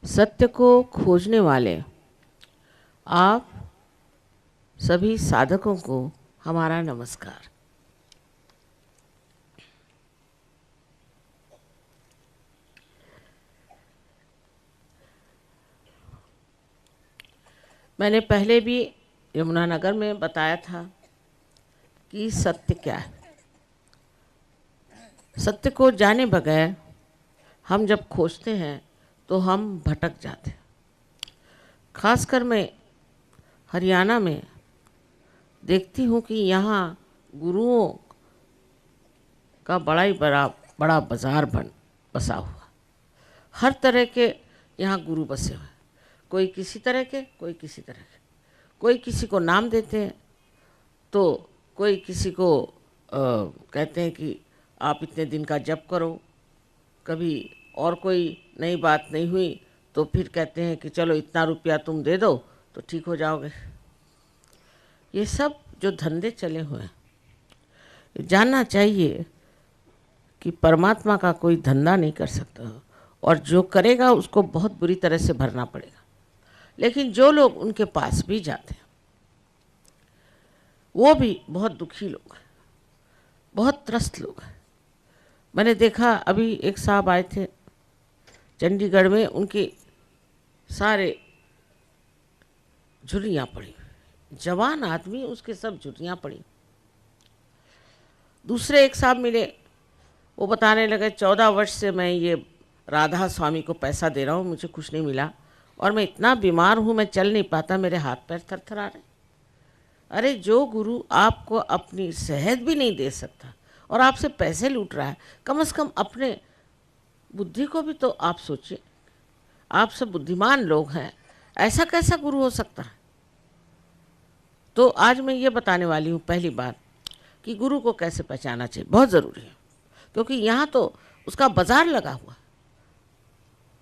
सत्य को खोजने वाले आप सभी साधकों को हमारा नमस्कार। मैंने पहले भी यमुनानगर में बताया था कि सत्य क्या है। सत्य को जाने बगैर हम जब खोजते हैं तो हम भटक जाते हैं। खासकर मैं हरियाणा में देखती हूँ कि यहाँ गुरुओं का बड़ा बाजार बसा हुआ। हर तरह के यहाँ गुरु बसे हुए, कोई किसी तरह के, कोई किसी तरह के। कोई किसी को नाम देते हैं तो कोई किसी को कहते हैं कि आप इतने दिन का जप करो। कभी और कोई नई बात नहीं हुई तो फिर कहते हैं कि चलो इतना रुपया तुम दे दो तो ठीक हो जाओगे। ये सब जो धंधे चले हुए हैं, जानना चाहिए कि परमात्मा का कोई धंधा नहीं कर सकता, और जो करेगा उसको बहुत बुरी तरह से भरना पड़ेगा। लेकिन जो लोग उनके पास भी जाते हैं वो भी बहुत दुखी लोग हैं, बहुत त्रस्त लोग हैं। मैंने देखा अभी एक साहब आए थे चंडीगढ़ में, उनके सारे झुर्रियाँ पड़ी, जवान आदमी, उसके सब झुर्रियाँ पड़ी। दूसरे एक साहब मिले, वो बताने लगे 14 वर्ष से मैं ये राधा स्वामी को पैसा दे रहा हूँ, मुझे कुछ नहीं मिला और मैं इतना बीमार हूँ, मैं चल नहीं पाता, मेरे हाथ पैर थरथरा रहे। अरे जो गुरु आपको अपनी सेहत भी नहीं दे सकता और आपसे पैसे लूट रहा है, कम से कम अपने बुद्धि को भी तो आप सोचिए। आप सब बुद्धिमान लोग हैं, ऐसा कैसा गुरु हो सकता है? तो आज मैं ये बताने वाली हूँ पहली बार कि गुरु को कैसे पहचाना चाहिए, बहुत ज़रूरी है, क्योंकि यहाँ तो उसका बाजार लगा हुआ।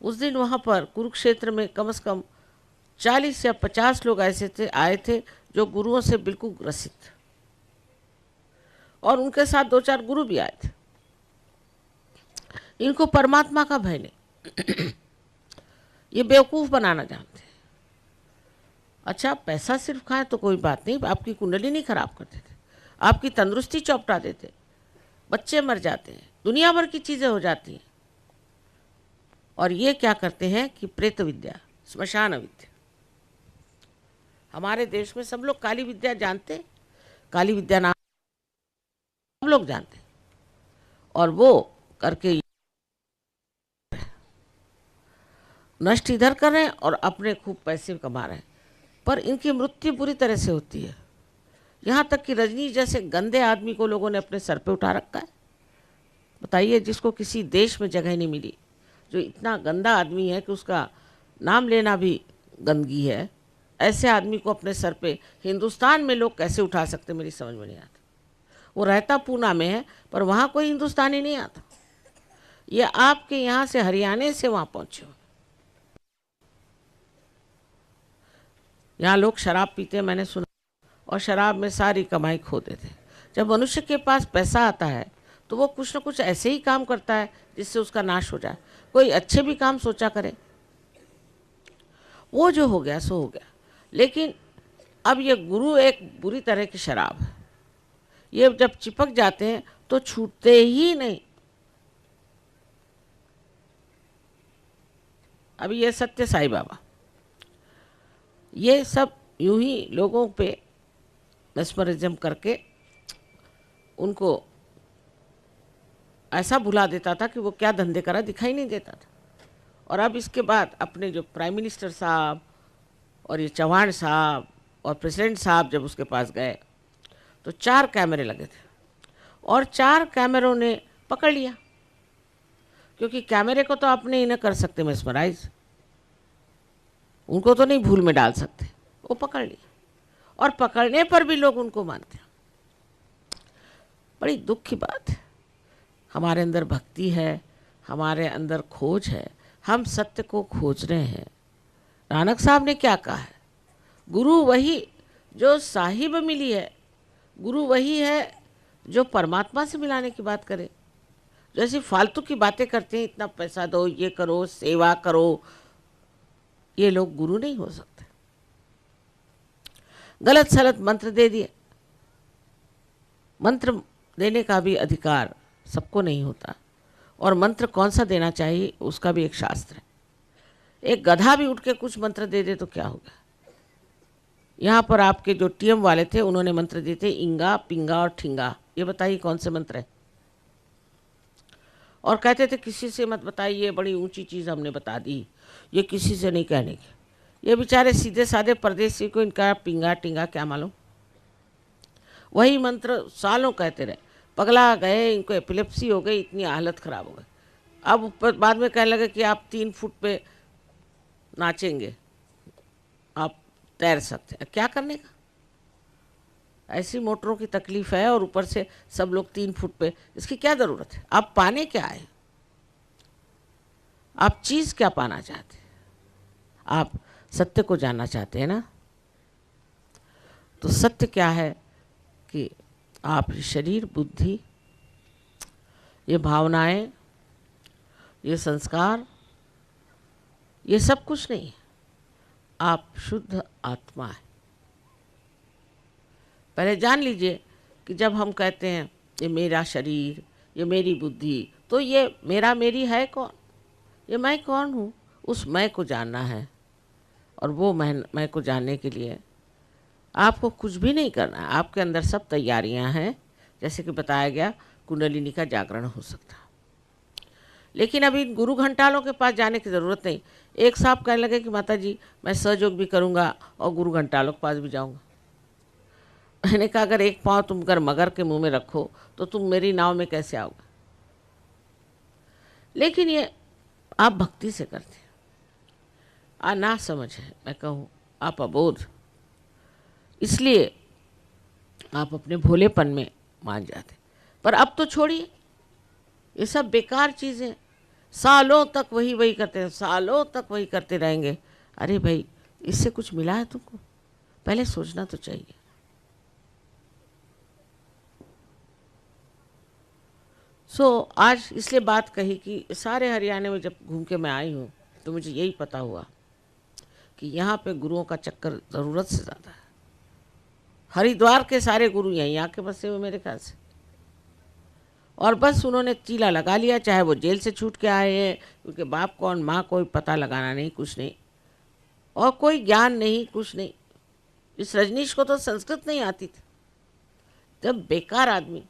उस दिन वहाँ पर कुरुक्षेत्र में कम से कम 40 या 50 लोग ऐसे थे, आए थे जो गुरुओं से बिल्कुल ग्रसित थे, और उनके साथ 2-4 गुरु भी आए थे। इनको परमात्मा का भय नहीं ये बेवकूफ़ बनाना जानते हैं। अच्छा, पैसा सिर्फ खाएं तो कोई बात नहीं, आपकी कुंडली नहीं खराब कर देते, आपकी तंदुरुस्ती चौपटा देते, बच्चे मर जाते हैं, दुनिया भर की चीज़ें हो जाती हैं। और ये क्या करते हैं कि प्रेत विद्या, स्मशान विद्या, हमारे देश में सब लोग काली विद्या जानते, काली विद्या नाम सब लोग जानते, और वो करके नष्ट इधर कर रहे हैं और अपने खूब पैसे कमा रहे हैं, पर इनकी मृत्यु बुरी तरह से होती है। यहाँ तक कि रजनी जैसे गंदे आदमी को लोगों ने अपने सर पे उठा रखा है। बताइए, जिसको किसी देश में जगह नहीं मिली, जो इतना गंदा आदमी है कि उसका नाम लेना भी गंदगी है, ऐसे आदमी को अपने सर पे हिंदुस्तान में लोग कैसे उठा सकते, मेरी समझ में नहीं आता। वो रहता पूना में है पर वहाँ कोई हिंदुस्तानी नहीं आता। ये आपके यहाँ से हरियाणा से वहाँ पहुँचे हो। यहाँ लोग शराब पीते, मैंने सुना, और शराब में सारी कमाई खो देते। जब मनुष्य के पास पैसा आता है तो वो कुछ न कुछ ऐसे ही काम करता है जिससे उसका नाश हो जाए। कोई अच्छे भी काम सोचा करे, वो जो हो गया सो हो गया। लेकिन अब ये गुरु एक बुरी तरह की शराब है, ये जब चिपक जाते हैं तो छूटते ही नहीं। अभी ये सत्य साईं बाबा, ये सब यूं ही लोगों पे मेस्मरिज्म करके उनको ऐसा भुला देता था कि वो क्या धंधे करा दिखाई नहीं देता था। और अब इसके बाद अपने जो प्राइम मिनिस्टर साहब और ये चौहान साहब और प्रेसिडेंट साहब जब उसके पास गए तो 4 कैमरे लगे थे, और 4 कैमरों ने पकड़ लिया, क्योंकि कैमरे को तो आप नहीं न कर सकते मेस्मराइज, उनको तो नहीं भूल में डाल सकते। वो पकड़ लिया, और पकड़ने पर भी लोग उनको मानते हैं। बड़ी दुख की बात है। हमारे अंदर भक्ति है, हमारे अंदर खोज है, हम सत्य को खोज रहे हैं। नानक साहब ने क्या कहा है, गुरु वही जो साहिब मिली है, गुरु वही है जो परमात्मा से मिलाने की बात करे। जो ऐसी फालतू की बातें करते हैं, इतना पैसा दो, ये करो, सेवा करो, ये लोग गुरु नहीं हो सकते। गलत सलत मंत्र दे दिए। मंत्र देने का भी अधिकार सबको नहीं होता, और मंत्र कौन सा देना चाहिए उसका भी एक शास्त्र है। एक गधा भी उठ के कुछ मंत्र दे दे तो क्या होगा। यहाँ पर आपके जो टीएम वाले थे उन्होंने मंत्र दिए थे इंगा, पिंगा और ठिंगा। ये बताइए कौन से मंत्र है। और कहते थे किसी से मत बताइए, ये बड़ी ऊंची चीज़ हमने बता दी, ये किसी से नहीं कहने की। ये बेचारे सीधे साधे परदेसी को इनका पिंगा टिंगा क्या मालूम। वही मंत्र सालों कहते रहे, पगला गए, इनको एपिलेप्सी हो गई, इतनी हालत ख़राब हो गई। अब बाद में कहने लगे कि आप 3 फुट पे नाचेंगे, आप तैर सकते हैं। क्या करने का, ऐसी मोटरों की तकलीफ है और ऊपर से सब लोग 3 फुट पे, इसकी क्या ज़रूरत है। आप पाने क्या है, आप चीज़ क्या पाना चाहते हैं। आप सत्य को जानना चाहते हैं ना। तो सत्य क्या है कि आप शरीर, बुद्धि, ये भावनाएं, ये संस्कार, ये सब कुछ नहीं है। आप शुद्ध आत्मा है। पहले जान लीजिए कि जब हम कहते हैं ये मेरा शरीर, ये मेरी बुद्धि, तो ये मेरा मेरी है कौन, ये मैं कौन हूँ। उस मैं को जानना है। और वो मैं को जानने के लिए आपको कुछ भी नहीं करना है। आपके अंदर सब तैयारियां हैं। जैसे कि बताया गया, कुंडलिनी का जागरण हो सकता है। लेकिन अभी गुरु घंटालों के पास जाने की ज़रूरत नहीं। एक साहब कहने लगे कि माता जी मैं सहयोग भी करूँगा और गुरु घंटालों के पास भी जाऊँगा। मैंने कहा अगर एक पाँव तुम अगर मगर के मुंह में रखो तो तुम मेरी नाव में कैसे आओगे। लेकिन ये आप भक्ति से करते हैं। ना समझ है, मैं कहूँ आप अबोध, इसलिए आप अपने भोलेपन में मान जाते। पर अब तो छोड़िए, ये सब बेकार चीज़ें। सालों तक वही करते हैं, सालों तक वही करते रहेंगे। अरे भाई, इससे कुछ मिला है तुमको, पहले सोचना तो चाहिए। आज इसलिए बात कही कि सारे हरियाणा में जब घूम के मैं आई हूँ तो मुझे यही पता हुआ कि यहाँ पे गुरुओं का चक्कर ज़रूरत से ज़्यादा है। हरिद्वार के सारे गुरु यहीं आके बसे हुए मेरे ख्याल से, और बस उन्होंने चीला लगा लिया। चाहे वो जेल से छूट के आए हैं, उनके बाप कौन माँ कोई पता लगाना नहीं, कुछ नहीं, और कोई ज्ञान नहीं, कुछ नहीं। इस रजनीश को तो संस्कृत नहीं आती थी। जब बेकार आदमी।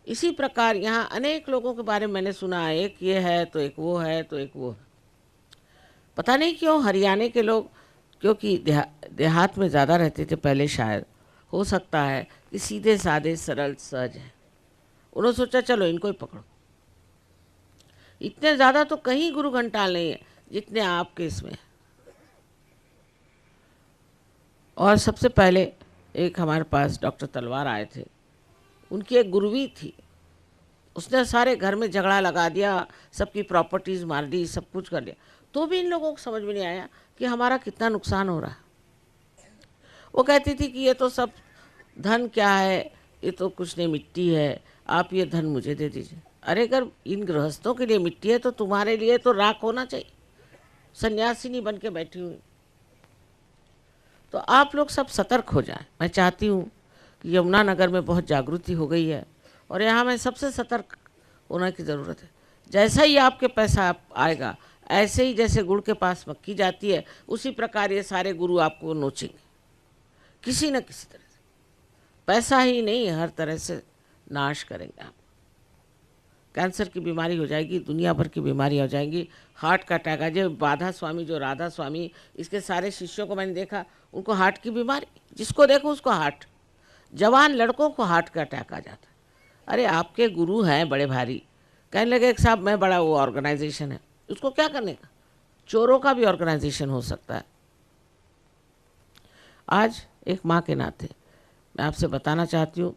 इसी प्रकार यहाँ अनेक लोगों के बारे में मैंने सुना है, एक ये है तो एक वो है तो एक वो है। पता नहीं क्यों हरियाणा के लोग, क्योंकि देहात में ज़्यादा रहते थे पहले, शायद हो सकता है कि सीधे साधे सरल सहज हैं। उन्होंने सोचा चलो इनको ही पकड़ो। इतने ज़्यादा तो कहीं गुरु घंटाल नहीं है जितने आपके इसमें। और सबसे पहले एक हमारे पास डॉक्टर तलवार आए थे, उनकी एक गुरुवी थी, उसने सारे घर में झगड़ा लगा दिया, सबकी प्रॉपर्टीज़ मार दी, सब कुछ कर लिया। तो भी इन लोगों को समझ में नहीं आया कि हमारा कितना नुकसान हो रहा है। वो कहती थी कि ये तो सब धन क्या है, ये तो कुछ नहीं, मिट्टी है, आप ये धन मुझे दे दीजिए। अरे अगर इन गृहस्थों के लिए मिट्टी है तो तुम्हारे लिए तो राख होना चाहिए। सन्यासिनी बन के बैठी हुई। तो आप लोग सब सतर्क हो जाएं। मैं चाहती हूँ कि यमुनानगर में बहुत जागृति हो गई है, और यहाँ में सबसे सतर्क होने की ज़रूरत है। जैसा ही आपके पैसा आएगा, ऐसे ही जैसे गुड़ के पास मक्खी जाती है, उसी प्रकार ये सारे गुरु आपको नोचेंगे किसी न किसी तरह से। पैसा ही नहीं, हर तरह से नाश करेंगे आप। कैंसर की बीमारी हो जाएगी, दुनिया भर की बीमारी हो जाएंगी, हार्ट का अटैक आ जाए। बाधा स्वामी जो राधा स्वामी, इसके सारे शिष्यों को मैंने देखा, उनको हार्ट की बीमारी, जिसको देखो उसको हार्ट। जवान लड़कों को हार्ट का अटैक आ जाता है। अरे आपके गुरु हैं बड़े भारी, कहने लगे कि साहब मैं बड़ा वो ऑर्गेनाइजेशन है, उसको क्या करने का। चोरों का भी ऑर्गेनाइजेशन हो सकता है। आज एक माँ के नाते मैं आपसे बताना चाहती हूँ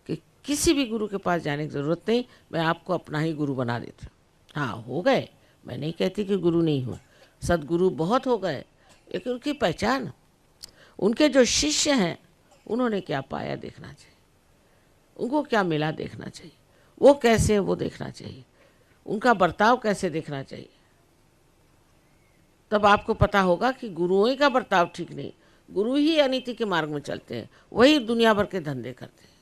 कि किसी भी गुरु के पास जाने की ज़रूरत नहीं। मैं आपको अपना ही गुरु बना देती हूँ। हाँ, हो गए, मैं नहीं कहती कि गुरु नहीं हुए, सदगुरु बहुत हो गए, लेकिन उनकी पहचान, उनके जो शिष्य हैं उन्होंने क्या पाया देखना चाहिए, उनको क्या मिला देखना चाहिए, वो कैसे हैं वो देखना चाहिए, उनका बर्ताव कैसे देखना चाहिए। तब आपको पता होगा कि गुरुओं ही का बर्ताव ठीक नहीं, गुरु ही अनीति के मार्ग में चलते हैं, वही दुनिया भर के धंधे करते हैं।